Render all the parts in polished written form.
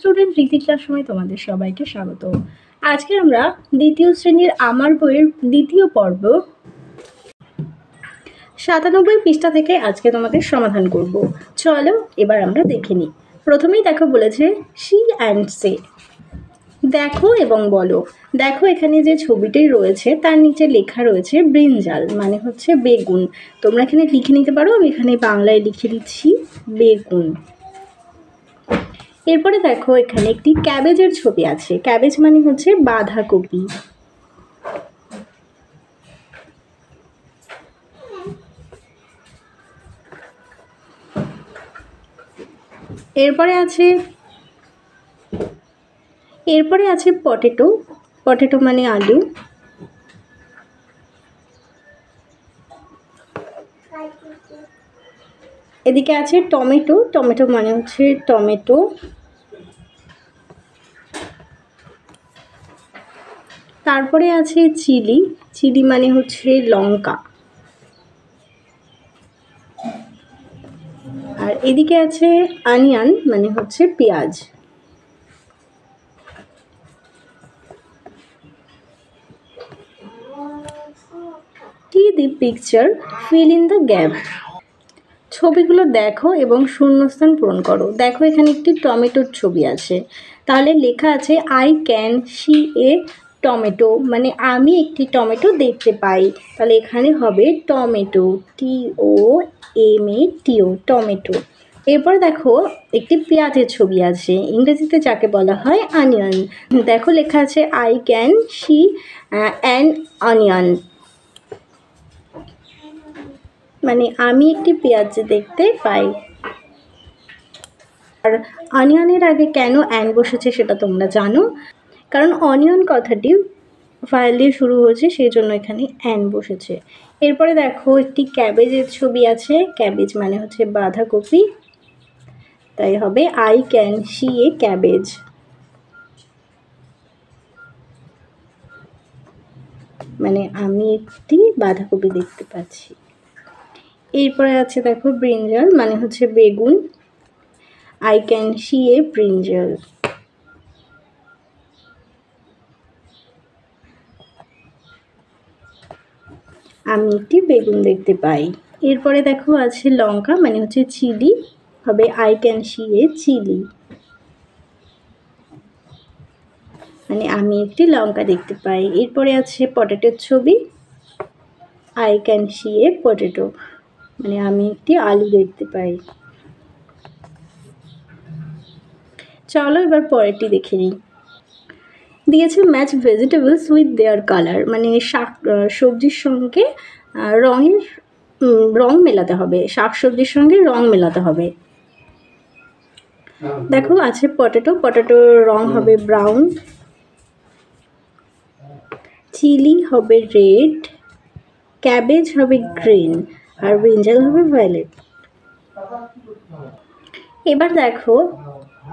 Student রীতি ক্লাসরুমে তোমাদের সবাইকে স্বাগত। আজকে আমরা দ্বিতীয় শ্রেণীর আমার বইয়ের দ্বিতীয় পর্ব 97 পৃষ্ঠা থেকে আজকে তোমাদের সমাধান করব। চলো এবার আমরা দেখে নিই। প্রথমেই দেখো বলেছে সি অ্যান্ড সে, দেখো এবং বলো। দেখো এখানে যে ছবিটি রয়েছে তার নিচে লেখা রয়েছে ব্রিঞ্জাল, মানে হচ্ছে বেগুন। তোমরা এখানে লিখে নিতে পারো, আমি এখানে বাংলায় লিখে দিচ্ছি বেগুন। এরপরে দেখো এখানে একটি ক্যাবেজের ছবি আছে। ক্যাবেজ মানে হচ্ছে বাঁধাকপি। এরপরে আছে পটেটো। পটেটো মানে আলু। এদিকে আছে টমেটো। টমেটো মানে হচ্ছে টমেটো। তারপরে আছে চিলি। চিলি মানে হচ্ছে লঙ্কা। আর এদিকে আছে অনিয়ন, মানে হচ্ছে পেঁয়াজ। See the picture, fill in the gap. ছবিগুলো দেখো এবং শূন্যস্থান পূরণ করো। দেখো এখানে একটি টমেটোর ছবি আছে, তাহলে লেখা আছে I can see A tomato, মানে আমি একটি টমেটো দেখতে পাই। তাহলে এখানে হবে টমেটো, TOMATO, টমেটো। এরপর দেখো একটি পেঁয়াজের ছবি আছে, ইংরেজিতে যাকে বলা হয় অনিয়ন। দেখো লেখা আছে I can C an onion, মানে আমি একটি পেঁয়াজ দেখতে পাই। আর অনিয়নের আগে কেন অ্যান বসেছে সেটা তোমরা জানো, কারণ অনিয়ন কথাটি ভায়েল দিয়ে শুরু হয়েছে, সেই জন্য এখানে অ্যান বসেছে। এরপরে দেখো একটি ক্যাবেজের ছবি আছে। ক্যাবেজ মানে হচ্ছে বাঁধাকপি, তাই হবে I can see A cabbage, মানে আমি একটি বাঁধাকপি দেখতে পাচ্ছি। এরপরে আছে দেখো ব্রিঞ্জাল, মানে হচ্ছে বেগুন, I can see A brinjal. আমি একটি বেগুন দেখতে পাই। এরপরে দেখো আছে লঙ্কা, মানে হচ্ছে চিলি, হবে I can see a chilli, মানে আমি একটি লঙ্কা দেখতে পাই। এরপরে আছে পটেটোর ছবি, I can see A potato, মানে আমি একটি আলু দেখতে পাই। চলো এবার পরেরটি দেখে নিই। দিয়েছে match vegetables with their colour, মানে সবজির সঙ্গে রং মেলাতে হবে, শাক সবজির সঙ্গে রং মেলাতে হবে। দেখো আছে পটেটো। পটেটোর রং হবে ব্রাউন, চিলি হবে রেড, ক্যাবেজ হবে গ্রিন, আর ব্রিঞ্জাল হবে ভায়োলেট। এবার দেখো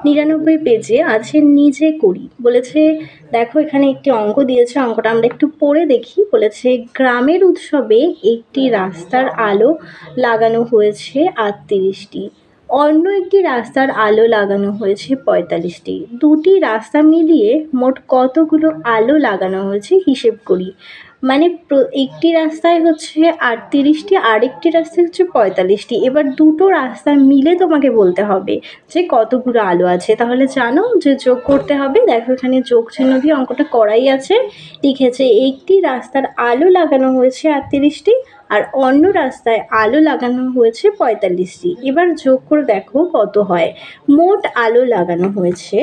99 পেজে আছে নিজে করি। বলেছে দেখো এখানে একটি অঙ্ক দিয়েছে, অঙ্কটা আমরা একটু পড়ে দেখি। বলেছে গ্রামের উৎসবে একটি রাস্তার আলো লাগানো হয়েছে 38টি, অন্য একটি রাস্তার আলো লাগানো হয়েছে 45টি। দুটি রাস্তা মিলিয়ে মোট কতগুলো আলো লাগানো হয়েছে হিসেব করি। মানে একটি রাস্তায় হচ্ছে 38টি, আরেকটি রাস্তায় হচ্ছে 45টি। এবার দুটো রাস্তা মিলে তোমাকে বলতে হবে যে কতগুলো আলো আছে। তাহলে জানো যে যোগ করতে হবে। দেখো এখানে যোগ চিহ্ন দিয়ে অঙ্কটা করাই আছে। লিখেছে একটি রাস্তার আলো লাগানো হয়েছে 38টি, আর অন্য রাস্তায় আলো লাগানো হয়েছে 45টি। এবার যোগ করে দেখো কত হয়। মোট আলো লাগানো হয়েছে,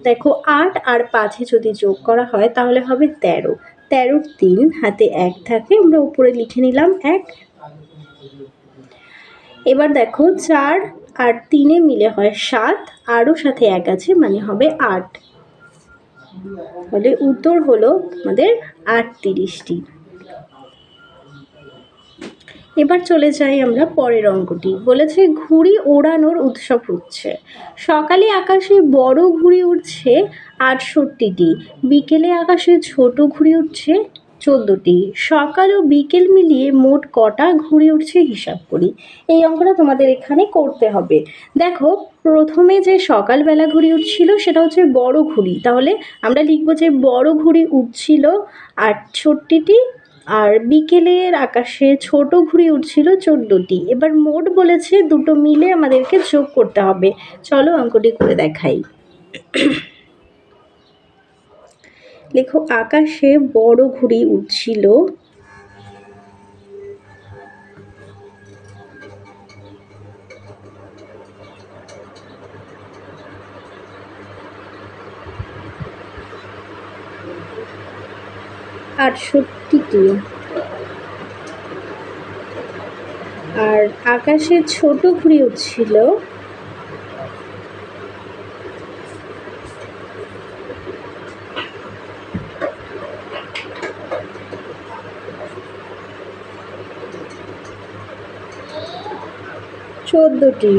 দেখো 8 আর 5 যদি যোগ করা হয় তাহলে হবে 13। 13 3 হাতে 1 থাকে, আমরা উপরে লিখে নিলাম 1। এবার দেখো 4 আর 3 মিলে হয় 7, আরও সাথে 1 আছে, মানে হবে 8। তাহলে উত্তর হলো আমাদের 38টি। এবার চলে যাই আমরা পরের অঙ্কটি। বলেছে ঘুড়ি ওড়ানোর উৎসব হচ্ছে। সকালে আকাশে বড় ঘুড়ি উঠছে 68টি, বিকেলে আকাশে ছোট ঘুড়ি উঠছে 14টি। সকাল ও বিকেল মিলিয়ে মোট কটা ঘুড়ি উঠছে হিসাব করি। এই অঙ্কটা তোমাদের এখানে করতে হবে। দেখো, প্রথমে যে সকালবেলা ঘুড়ি উঠছিল সেটা হচ্ছে বড় ঘুড়ি, তাহলে আমরা লিখবো যে বড় ঘুড়ি উঠছিল 68টি, আর বিকেলের আকাশে ছোট ঘুড়ি উঠছিল 14টি। এবার মোট বলেছে, দুটো মিলে আমাদেরকে যোগ করতে হবে। চলো অঙ্কটি করে দেখাই। লেখো, আকাশে বড় ঘুড়ি উঠছিল আটষট্টিটি, আর আকাশে ছোট ঘুড়ি উঠছিল 14টি।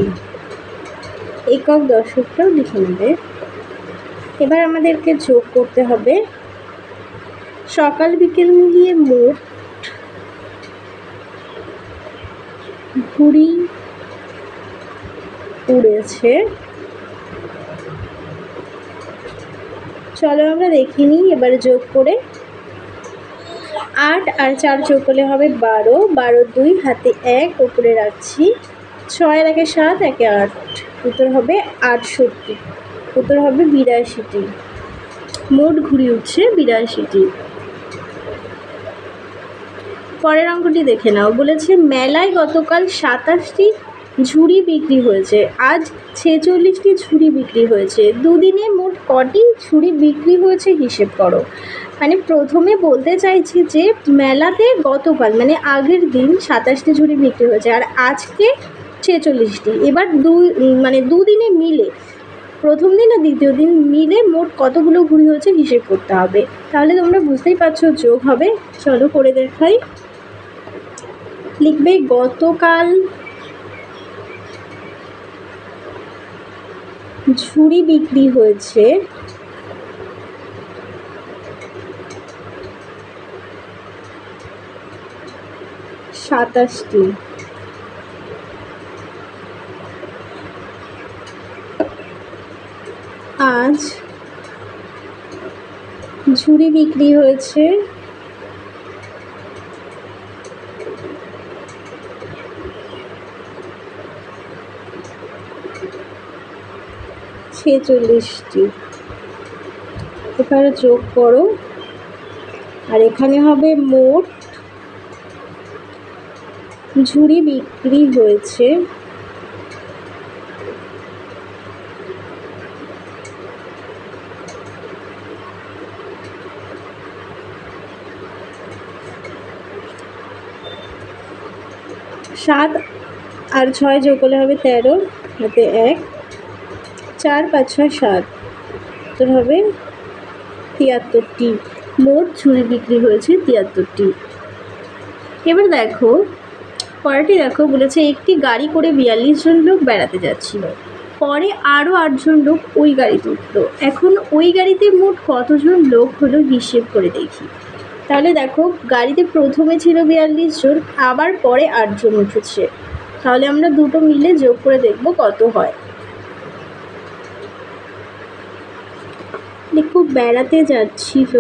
একক দশকটাও লিখে নেবে। এবার আমাদেরকে যোগ করতে হবে। সকাল বিকেল মিলিয়ে মোট ঘুড়ি উড়েছে, চলো আমরা দেখে নিই এবার যোগ করে। 8 আর 4 যোগ করলে হবে 12, 12 2 হাতে 1 উপরে রাখছি, 6 একে 7 একে 8, উত্তর হবে 68। উত্তর হবে 82টি। মোট ঘুড়ি উঠছে 82টি। পরের অঙ্কটি দেখে নাও। বলেছে মেলায় গতকাল 27টি ঝুড়ি বিক্রি হয়েছে, আজ 46টি ঝুড়ি বিক্রি হয়েছে, দুদিনে মোট কটি ঝুড়ি বিক্রি হয়েছে হিসেব করো। মানে প্রথমে বলতে চাইছি যে মেলাতে গতকাল মানে আগের দিন 27টি ঝুড়ি বিক্রি হয়েছে, আর আজকে 46টি। এবার দুদিনে মিলে, প্রথম দিন আর দ্বিতীয় দিন মিলে মোট কতগুলো ঘুড়ি হয়েছে হিসেব করতে হবে। তাহলে তোমরা বুঝতেই পারছো যোগ হবে। চলো করে দেখাই। লিখবে গতকাল ঝুড়ি বিক্রি হয়েছে সাতাশটি, আজ ঝুড়ি বিক্রি হয়েছে 46টি। এখানে যোগ করো, আর এখানে হবে মোট ঝুড়ি বিক্রি হয়েছে 7 আর 6 যোগ করলে হবে 13, হাতে 1, 4 5 6 7, তো হবে 73টি। মোট ঝুড়ি বিক্রি হয়েছে 73টি। এবার দেখো পরেরটি দেখো। বলেছে একটি গাড়ি করে 42 জন লোক বেড়াতে যাচ্ছিল, পরে আরও 8 জন লোক ওই গাড়িতে উঠলো। এখন ওই গাড়িতে মোট কতজন লোক হলো হিসেব করে দেখি। তাহলে দেখো, গাড়িতে প্রথমে ছিল 42 জন, আবার পরে 8 জন উঠেছে, তাহলে আমরা দুটো মিলে যোগ করে দেখব কত হয়। দেখো, বেড়াতে যাচ্ছিল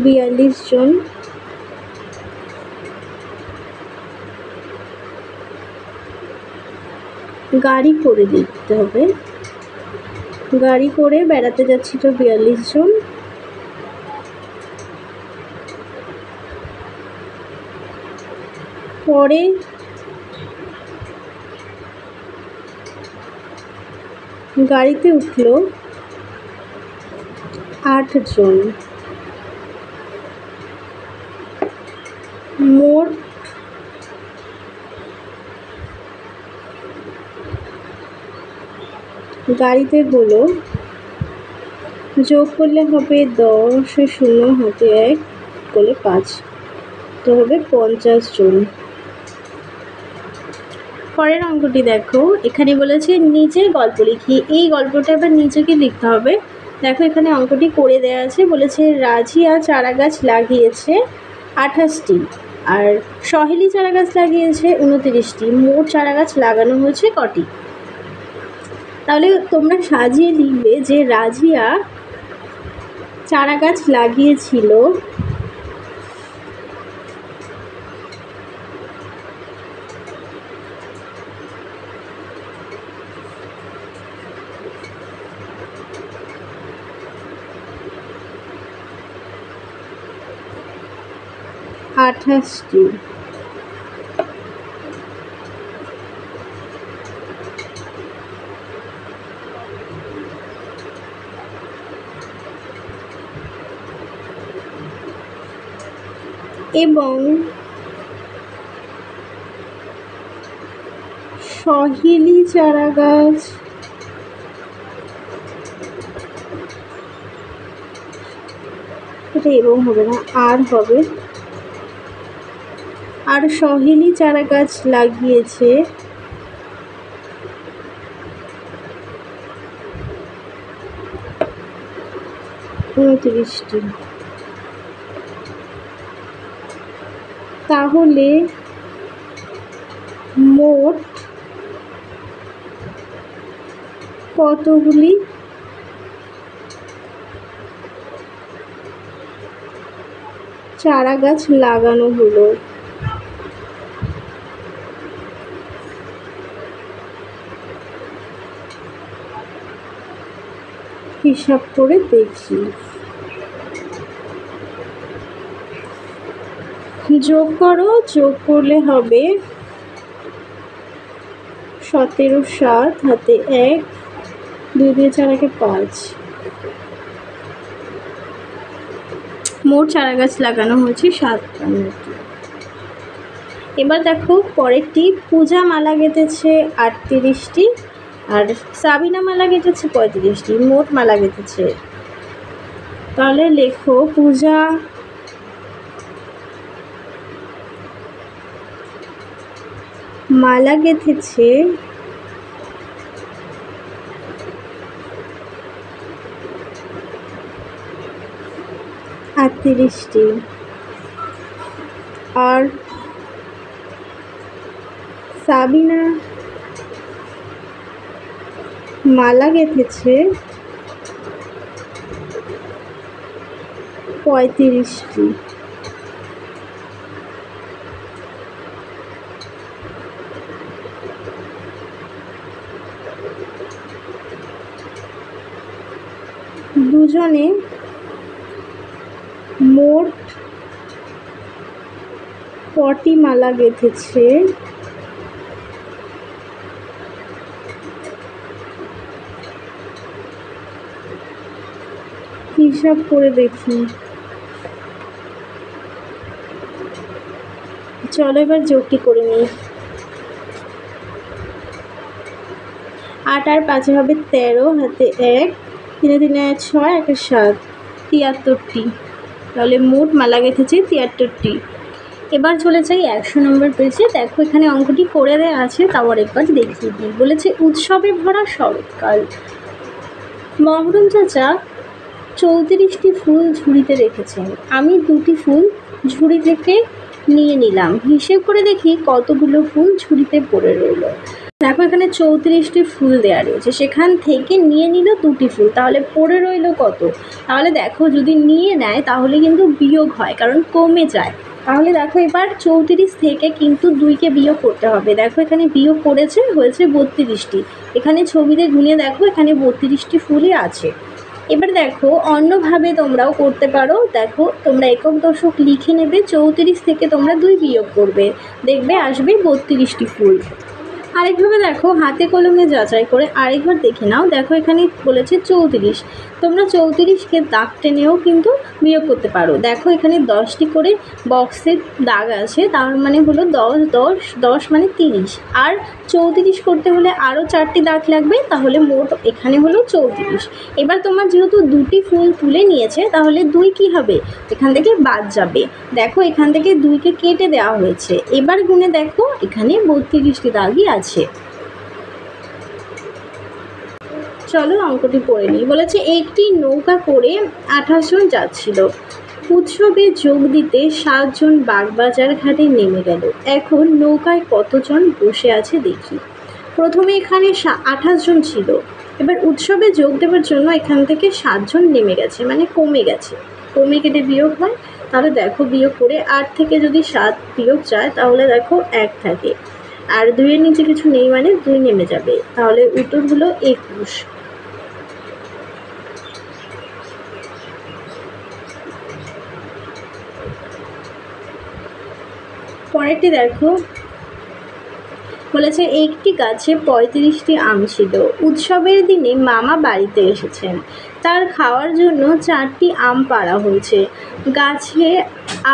বিয়াল্লিশ জন, গাড়ি করে লিখতে হবে। গাড়ি করে বেড়াতে যাচ্ছিল 42 জন, পরে গাড়িতে উঠল 8 জন, মোট গাড়িতে হলো, যোগ করলে হবে 10, 0 হাতে 1 করলে 5, তো হবে 50 জন। পরের অঙ্কটি দেখো, এখানে বলেছে নিজের গল্প লিখি। এই গল্পটা এবার নিজেকে লিখতে হবে। দেখো এখানে অঙ্কটি করে দেওয়া আছে, বলেছে রাজিয়া চারা গাছ লাগিয়েছে 28টি আর সহেলি চারা গাছ লাগিয়েছে 29টি, মোট চারা গাছ লাগানো হয়েছে কটি? তাহলে তোমরা সাজিয়ে লিখবে যে রাজিয়া চারা গাছ লাগিয়েছিল আঠাশটি। এবং সহেলি চারা গাছ এটা এবং হবে না, আর হবে, আর সহেলি চারা গাছ লাগিয়েছে 29টি। তাহলে মোট কতগুলি চারা গাছ লাগানো হলো? হিসাব করে দেখি। যোগ করো, যোগ করলে হবে 17, 7 হাতে 1, 2 দিয়ে 4 একে 5, মোট চারা গাছ লাগানো হয়েছে 57টি। এবার দেখো পরেরটি, পূজা মালা গেঁথেছে 38টি আর সাবিনা মালা গেঁথেছে 35টি, মোট মালা গেঁথেছে। তাহলে লেখো পূজা মালা গেঁথেছে 38টি আর সাবিনা মালা গেঁথেছে 35টি। দুজনে মোট কটি মালা গেঁথেছে? হিসাব করে দেখি। চলো এবার যোগটি করে নিই। 8 আর 5 হবে 13, হাতে 1, 3 3 6, 1 7, 73টি। তাহলে মোট মালা গেঁথেছে 73টি। এবার চলে যাই 100 নম্বর পেজে। দেখো এখানে অঙ্কটি করে দেওয়া আছে, তাও একবার দেখিয়ে দিই। বলেছে উৎসবে ভরা শরৎকাল, মহরম চাচা 34টি ফুল ঝুড়িতে রেখেছেন, আমি 2টি ফুল ঝুড়ি থেকে নিয়ে নিলাম, হিসেব করে দেখি কতগুলো ফুল ঝুড়িতে পড়ে রইল। দেখো এখানে 34টি ফুল দেওয়া রয়েছে, সেখান থেকে নিয়ে নিল 2টি ফুল, তাহলে পড়ে রইল কত? তাহলে দেখো যদি নিয়ে নেয় তাহলে কিন্তু বিয়োগ হয়, কারণ কমে যায়। তাহলে দেখো এবার 34 থেকে কিন্তু 2কে বিয়োগ করতে হবে। দেখো এখানে বিয়োগ করেছে, হয়েছে 32টি। এখানে ছবিতে গুনে দেখো এখানে 32টি ফুলই আছে। এবার দেখো অন্যভাবে তোমরাও করতে পারো। দেখো তোমরা একক দশক লিখে নেবে, 34 থেকে তোমরা 2 বিয়োগ করবে, দেখবে আসবে 32টি ফুল। আরেকভাবে দেখো হাতে কলমে যাচাই করে আরেকবার দেখে নাও। দেখো এখানে বলেছে 34, তোমরা 34কে দাগ টেনেও কিন্তু বিয়োগ করতে পারো। দেখো এখানে 10টি করে বক্সের দাগ আছে, তার মানে হলো 10 10 10 মানে 30, আর 34 করতে হলে আরও 4টি দাগ লাগবে, তাহলে মোট এখানে হলো 34। এবার তোমার যেহেতু 2টি ফুল তুলে নিয়েছে, তাহলে 2 কি হবে? এখান থেকে বাদ যাবে। দেখো এখান থেকে 2কে কেটে দেওয়া হয়েছে। এবার গুনে দেখো এখানে 32টি দাগই আছে। আছে। চলো অঙ্কটি পড়ে নিই। বলেছে একটি নৌকা করে 28 জন যাচ্ছিল। উৎসবে যোগ দিতে 7 জন বাগবাজার ঘাটে নেমে গেল। এখন নৌকায় কতজন বসে আছে দেখি। প্রথমে এখানে 28 জন ছিল, এবার উৎসবে যোগ দেওয়ার জন্য এখান থেকে 7 জন নেমে গেছে, মানে কমে গেছে। কমে কেটে বিয়োগ হয়, তাহলে দেখো বিয়োগ করে 8 থেকে যদি 7 বিয়োগ যায় তাহলে দেখো 1 থাকে, আর 2-এর নিচে কিছু নেই মানে 2 নেমে যাবে, তাহলে উত্তর হলো 21। পরেরটি দেখো, বলেছে একটি গাছে 35টি আম ছিল। উৎসবের দিনে মামা বাড়িতে এসেছেন, তার খাওয়ার জন্য 4টি আম পাড়া হয়েছে। গাছে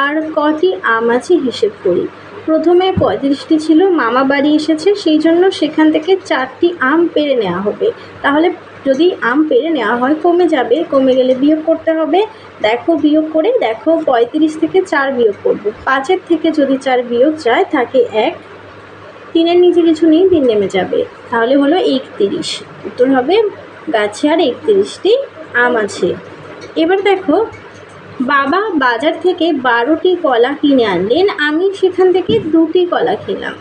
আর কটি আম আছে হিসেব করি। প্রথমে 35টি ছিল, মামা বাড়ি এসেছে সেই জন্য সেখান থেকে 4টি আম পেড়ে নেওয়া হবে। তাহলে যদি আম পেড়ে নেওয়া হয় কমে যাবে, কমে গেলে বিয়োগ করতে হবে। দেখো বিয়োগ করে দেখো 35 থেকে 4 বিয়োগ করব। 5-এর থেকে যদি 4 বিয়োগ যায় থাকে 1, 3-এর নিচে কিছু নেই, 3 নেমে যাবে, তাহলে হলো 31। উত্তর হবে গাছে আর 31টি আম আছে। এবার দেখো, বাবা বাজার থেকে 12টি কলা কিনে আনলেন, আমি সেখান থেকে 2টি কলা খেলাম।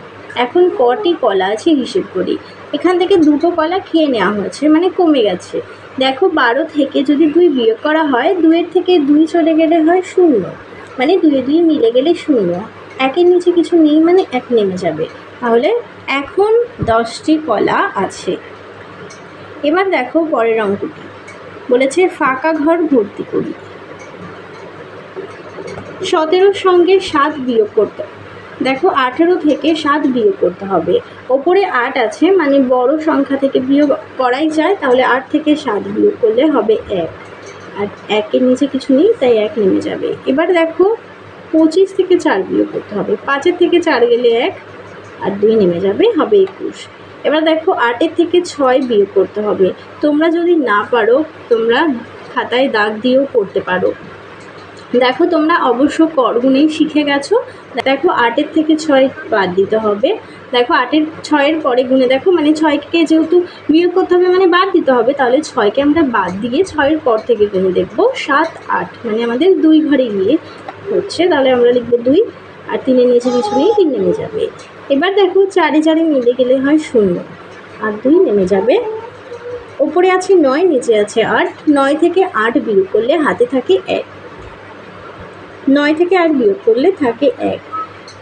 এখন কটি কলা আছে হিসেব করি। এখান থেকে 2টো কলা খেয়ে নেওয়া হয়েছে, মানে কমে গেছে। দেখো 12 থেকে যদি 2 বিয়োগ করা হয়, 2-এর থেকে 2 চলে গেলে হয় 0, মানে 2-এ 2 মিলে গেলে 0। 1-এর নিচে কিছু নেই মানে 1 নেমে যাবে, তাহলে এখন 10টি কলা আছে। এবার দেখো পরের অঙ্কটি, বলেছে ফাঁকা ঘর ভর্তি করি। 17 সঙ্গে 7 বিয়োগ করতে, দেখো 18 থেকে 7 বিয়োগ করতে হবে। ওপরে 8 আছে, মানে বড় সংখ্যা থেকে বিয়োগ করাই যায়, তাহলে 8 থেকে 7 বিয়োগ করলে হবে 1, আর 1-এর নিচে কিছু নেই তাই 1 নেমে যাবে। এবার দেখো 25 থেকে 4 বিয়োগ করতে হবে। 5-এর থেকে 4 গেলে 1, আর 2 নেমে যাবে, হবে 21। এবার দেখো 8-এর থেকে 6 বিয়োগ করতে হবে। তোমরা যদি না পারো তোমরা খাতায় দাগ দিয়েও করতে পারো। দেখো তোমরা অবশ্য করগুনেই শিখে গেছো। দেখো 8-এর থেকে 6 বাদ দিতে হবে। দেখো 8-এর 6-এর পরে গুনে দেখো, মানে 6কে যেহেতু বিয়োগ করতে হবে মানে বাদ দিতে হবে, তাহলে 6কে আমরা বাদ দিয়ে 6-এর পর থেকে গুনে দেখবো 7, 8, মানে আমাদের 2 ঘরে গিয়ে হচ্ছে, তাহলে আমরা লিখবো 2, আর 3-এর নিচে কিছু নেই, 3 নেমে যাবে। এবার দেখো 4-এ 4 মিলে গেলে হয় 0, আর 2 নেমে যাবে। ওপরে আছে 9, নিচে আছে 8। 9 থেকে 8 বিয়োগ করলে হাতে থাকে 1, 9 থেকে 8 বিয়োগ করলে থাকে 1,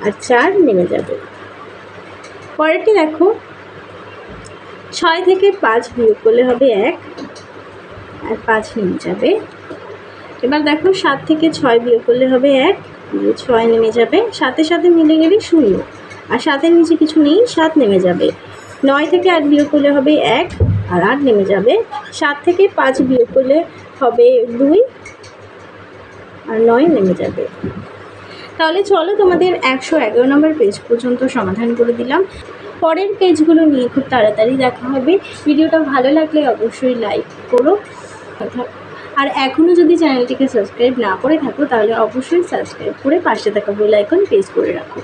আর 4 নেমে যাবে। পরেরটি দেখো, 6 থেকে 5 বিয়োগ করলে হবে 1, আর 5 নেমে যাবে। এবার দেখো 7 থেকে 6 বিয়োগ করলে হবে 1, 6 নেমে যাবে। 7-এর সাথে মিলে গেলে 0, আর 7-এর নিচে কিছু নেই, 7 নেমে যাবে। 9 থেকে 8 বিয়োগ করলে হবে 1, আর 8 নেমে যাবে। 7 থেকে 5 বিয়োগ করলে হবে 2, আর 9 নেমে যাবে। তাহলে চলো তোমাদের 111 নম্বর পেজ পর্যন্ত সমাধান করে দিলাম। পরের পেজগুলো নিয়ে খুব তাড়াতাড়ি দেখা হবে। ভিডিওটা ভালো লাগলে অবশ্যই লাইক করো, আর এখনও যদি চ্যানেলটিকে সাবস্ক্রাইব না করে থাকো তাহলে অবশ্যই সাবস্ক্রাইব করে পাশে থাকা বেল আইকন প্রেস করে রাখো।